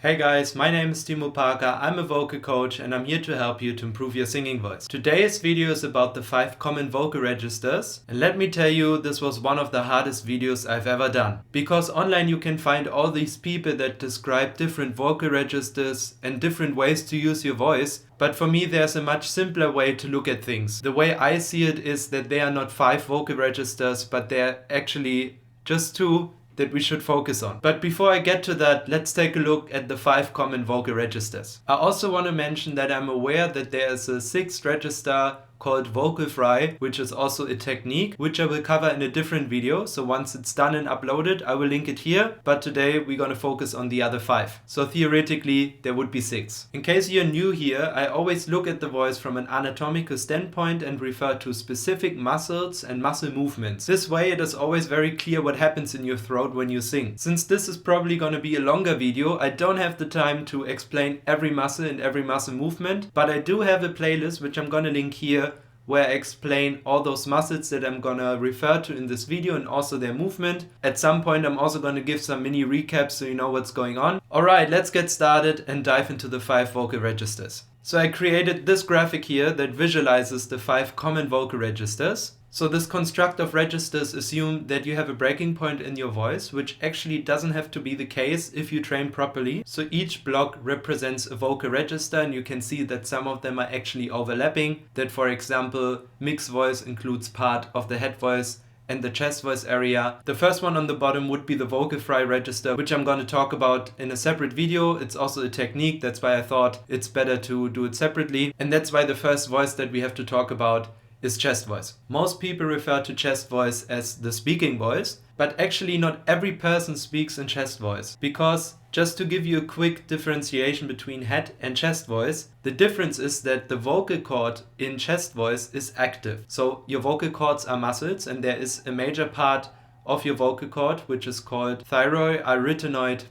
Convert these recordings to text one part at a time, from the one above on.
Hey guys, my name is Timo Parker, I'm a vocal coach and I'm here to help you to improve your singing voice. Today's video is about the 5 common vocal registers, and let me tell you, this was one of the hardest videos I've ever done. Because online you can find all these people that describe different vocal registers and different ways to use your voice, but for me there's a much simpler way to look at things. The way I see it is that they are not 5 vocal registers, but they're actually just 2 that we should focus on. But before I get to that, let's take a look at the 5 common vocal registers. I also want to mention that I'm aware that there is a 6th register called vocal fry, which is also a technique, which I will cover in a different video. So once it's done and uploaded, I will link it here. But today we're going to focus on the other 5. So theoretically, there would be 6. In case you're new here, I always look at the voice from an anatomical standpoint and refer to specific muscles and muscle movements. This way it is always very clear what happens in your throat when you sing. Since this is probably going to be a longer video, I don't have the time to explain every muscle and every muscle movement, but I do have a playlist which I'm going to link here, where I explain all those muscles that I'm gonna refer to in this video and also their movement. At some point I'm also gonna give some mini recaps so you know what's going on. Alright, let's get started and dive into the 5 vocal registers. So I created this graphic here that visualizes the 5 common vocal registers. So this construct of registers assume that you have a breaking point in your voice, which actually doesn't have to be the case if you train properly. So each block represents a vocal register, and you can see that some of them are actually overlapping. That, for example, mixed voice includes part of the head voice and the chest voice area. The first one on the bottom would be the vocal fry register, which I'm going to talk about in a separate video. It's also a technique, that's why I thought it's better to do it separately. And that's why the first voice that we have to talk about is chest voice. Most people refer to chest voice as the speaking voice, but actually not every person speaks in chest voice. Because, just to give you a quick differentiation between head and chest voice, the difference is that the vocal cord in chest voice is active. So your vocal cords are muscles, and there is a major part of your vocal cord which is called thyroid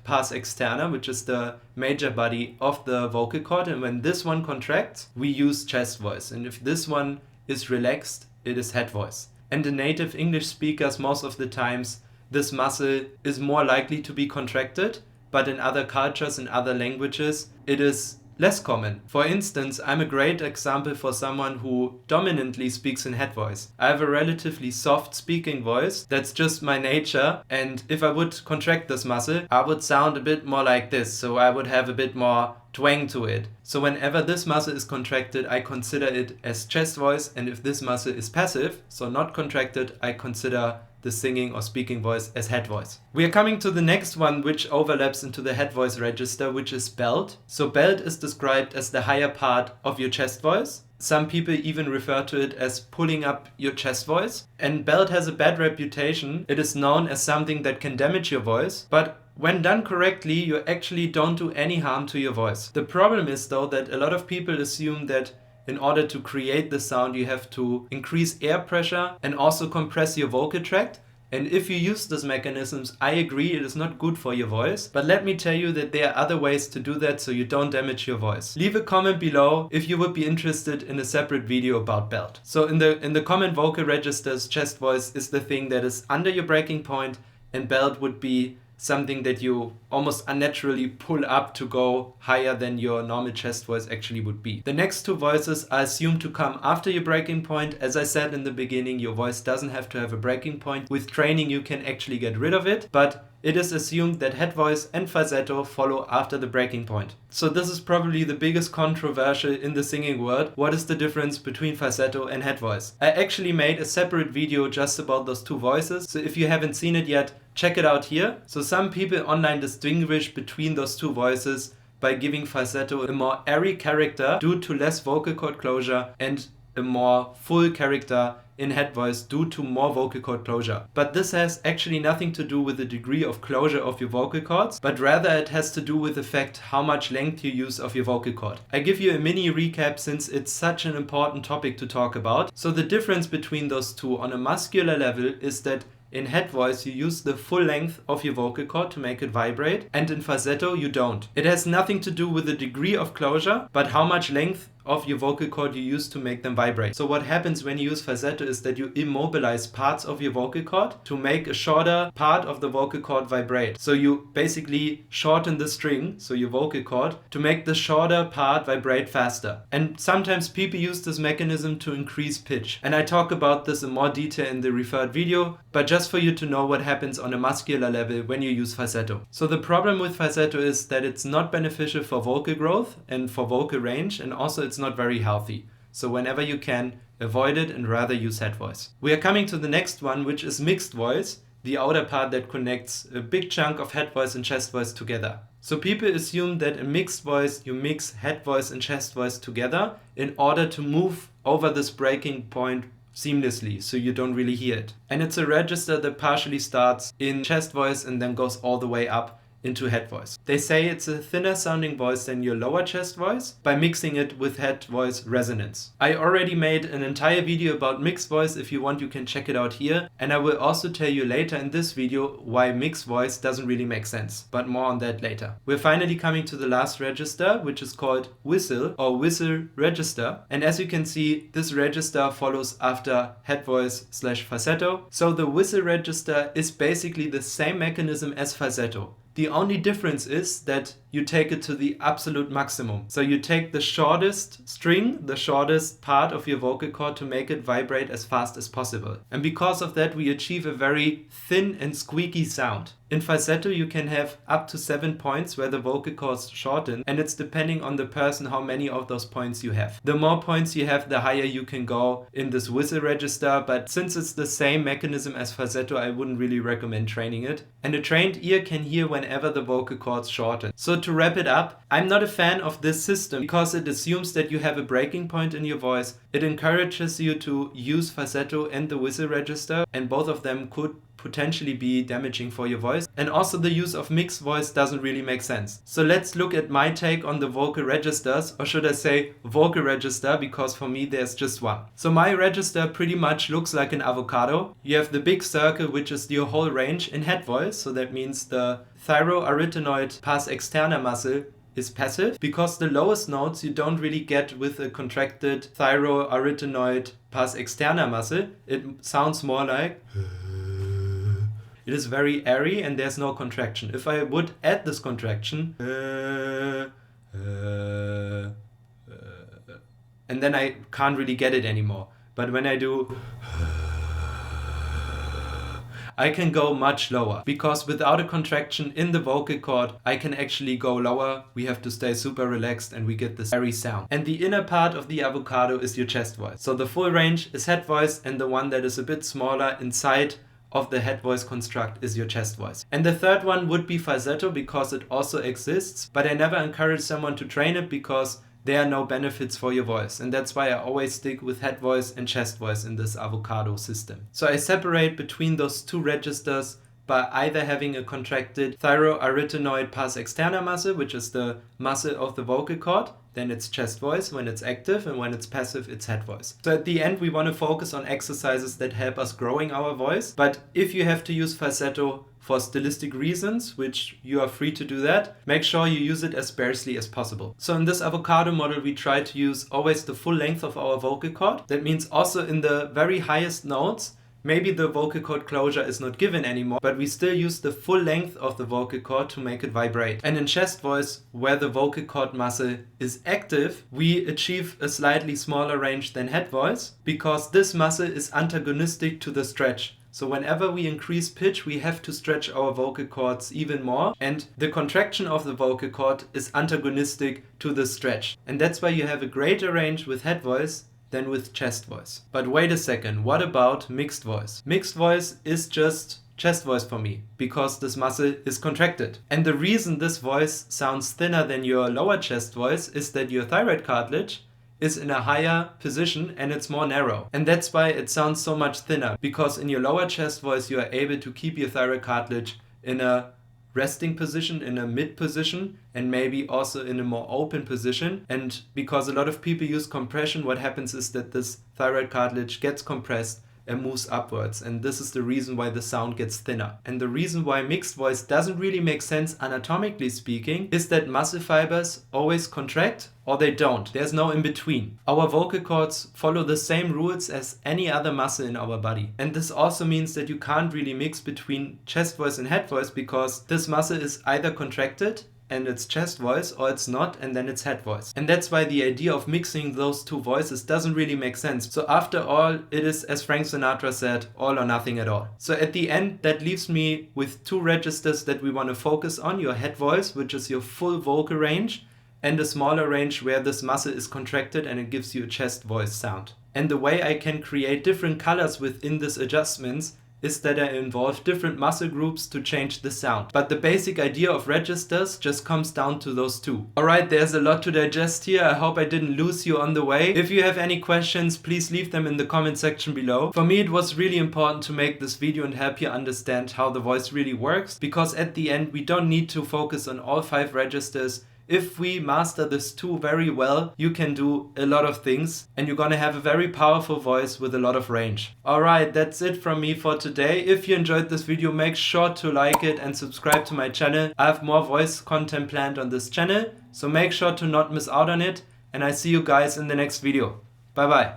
pars externa, which is the major body of the vocal cord, and when this one contracts, we use chest voice, and if this one is relaxed, it is head voice. And the native English speakers, most of the times, this muscle is more likely to be contracted, but in other cultures, in other languages, it is less common. For instance, I'm a great example for someone who dominantly speaks in head voice. I have a relatively soft speaking voice, that's just my nature, and if I would contract this muscle, I would sound a bit more like this, so I would have a bit more twang to it. So whenever this muscle is contracted, I consider it as chest voice, and if this muscle is passive, so not contracted, I consider the singing or speaking voice as head voice. We are coming to the next one, which overlaps into the head voice register, which is belt. So belt is described as the higher part of your chest voice. Some people even refer to it as pulling up your chest voice. And belt has a bad reputation. It is known as something that can damage your voice, but when done correctly, you actually don't do any harm to your voice. The problem is though that a lot of people assume that in order to create the sound, you have to increase air pressure and also compress your vocal tract. And if you use these mechanisms, I agree, it is not good for your voice. But let me tell you that there are other ways to do that so you don't damage your voice. Leave a comment below if you would be interested in a separate video about belt. So in the common vocal registers, chest voice is the thing that is under your breaking point, and belt would be something that you almost unnaturally pull up to go higher than your normal chest voice actually would be. The next 2 voices are assumed to come after your breaking point. As I said in the beginning, your voice doesn't have to have a breaking point. With training you can actually get rid of it, but it is assumed that head voice and falsetto follow after the breaking point. So this is probably the biggest controversial in the singing world. What is the difference between falsetto and head voice? I actually made a separate video just about those 2 voices, so if you haven't seen it yet, check it out here. So some people online distinguish between those 2 voices by giving falsetto a more airy character due to less vocal cord closure, and a more full character in head voice due to more vocal cord closure. But this has actually nothing to do with the degree of closure of your vocal cords, but rather it has to do with the fact how much length you use of your vocal cord. I give you a mini recap since it's such an important topic to talk about. So the difference between those 2 on a muscular level is that in head voice you use the full length of your vocal cord to make it vibrate, and in falsetto you don't. It has nothing to do with the degree of closure, but how much length of your vocal cord you use to make them vibrate. So what happens when you use falsetto is that you immobilize parts of your vocal cord to make a shorter part of the vocal cord vibrate. So you basically shorten the string, so your vocal cord, to make the shorter part vibrate faster. And sometimes people use this mechanism to increase pitch. And I talk about this in more detail in the referred video, but just for you to know what happens on a muscular level when you use falsetto. So the problem with falsetto is that it's not beneficial for vocal growth and for vocal range, and also it's not very healthy. So whenever you can, avoid it and rather use head voice. We are coming to the next one, which is mixed voice, the outer part that connects a big chunk of head voice and chest voice together. So people assume that in mixed voice you mix head voice and chest voice together in order to move over this breaking point seamlessly, so you don't really hear it. And it's a register that partially starts in chest voice and then goes all the way up into head voice. They say it's a thinner sounding voice than your lower chest voice by mixing it with head voice resonance. I already made an entire video about mixed voice. If you want, you can check it out here. And I will also tell you later in this video why mixed voice doesn't really make sense, but more on that later. We're finally coming to the last register, which is called whistle or whistle register. And as you can see, this register follows after head voice / falsetto. So the whistle register is basically the same mechanism as falsetto. The only difference is that you take it to the absolute maximum. So you take the shortest string, the shortest part of your vocal cord to make it vibrate as fast as possible. And because of that, we achieve a very thin and squeaky sound. In falsetto, you can have up to 7 points where the vocal cords shorten, and it's depending on the person how many of those points you have. The more points you have, the higher you can go in this whistle register, but since it's the same mechanism as falsetto, I wouldn't really recommend training it. And a trained ear can hear whenever the vocal cords shorten. So to wrap it up, I'm not a fan of this system because it assumes that you have a breaking point in your voice. It encourages you to use falsetto and the whistle register, and both of them could potentially be damaging for your voice. And also the use of mixed voice doesn't really make sense. So let's look at my take on the vocal registers, or should I say vocal register, because for me there's just one. So my register pretty much looks like an avocado. You have the big circle, which is your whole range in head voice, so that means the thyroarytenoid pars externa muscle is passive, because the lowest notes you don't really get with a contracted thyroarytenoid pars externa muscle. It sounds more like it is very airy and there's no contraction. If I would add this contraction, and then I can't really get it anymore. But when I do, I can go much lower, because without a contraction in the vocal cord, I can actually go lower. We have to stay super relaxed and we get this airy sound. And the inner part of the avocado is your chest voice. So the full range is head voice, and the one that is a bit smaller inside of the head voice construct is your chest voice. And the third one would be falsetto, because it also exists, but I never encourage someone to train it because there are no benefits for your voice. And that's why I always stick with head voice and chest voice in this avocado system. So I separate between those two registers by either having a contracted thyroarytenoid pars externa muscle, which is the muscle of the vocal cord, then it's chest voice when it's active, and when it's passive, it's head voice. So at the end, we want to focus on exercises that help us growing our voice. But if you have to use falsetto for stylistic reasons, which you are free to do that, make sure you use it as sparsely as possible. So in this avocado model, we try to use always the full length of our vocal cord. That means also in the very highest notes, maybe the vocal cord closure is not given anymore, but we still use the full length of the vocal cord to make it vibrate. And in chest voice, where the vocal cord muscle is active, we achieve a slightly smaller range than head voice, because this muscle is antagonistic to the stretch. So whenever we increase pitch, we have to stretch our vocal cords even more, and the contraction of the vocal cord is antagonistic to the stretch. And that's why you have a greater range with head voice than with chest voice. But wait a second, what about mixed voice? Mixed voice is just chest voice for me, because this muscle is contracted. And the reason this voice sounds thinner than your lower chest voice is that your thyroid cartilage is in a higher position and it's more narrow. And that's why it sounds so much thinner, because in your lower chest voice you are able to keep your thyroid cartilage in a resting position, in a mid position, and maybe also in a more open position. And because a lot of people use compression, what happens is that this thyroid cartilage gets compressed, and moves upwards, and this is the reason why the sound gets thinner. And the reason why mixed voice doesn't really make sense anatomically speaking is that muscle fibers always contract or they don't. There's no in between. Our vocal cords follow the same rules as any other muscle in our body. And this also means that you can't really mix between chest voice and head voice, because this muscle is either contracted and it's chest voice, or it's not and then it's head voice. And that's why the idea of mixing those two voices doesn't really make sense. So after all, it is, as Frank Sinatra said, all or nothing at all. So at the end, that leaves me with two registers that we want to focus on: your head voice, which is your full vocal range, and a smaller range where this muscle is contracted and it gives you a chest voice sound. And the way I can create different colors within these adjustments is that I involve different muscle groups to change the sound. But the basic idea of registers just comes down to those two. Alright, there's a lot to digest here. I hope I didn't lose you on the way. If you have any questions, please leave them in the comment section below. For me, it was really important to make this video and help you understand how the voice really works, because at the end we don't need to focus on all 5 registers. If we master this tool very well, you can do a lot of things and you're gonna have a very powerful voice with a lot of range. Alright, that's it from me for today. If you enjoyed this video, make sure to like it and subscribe to my channel. I have more voice content planned on this channel, so make sure to not miss out on it, and I see you guys in the next video. Bye bye.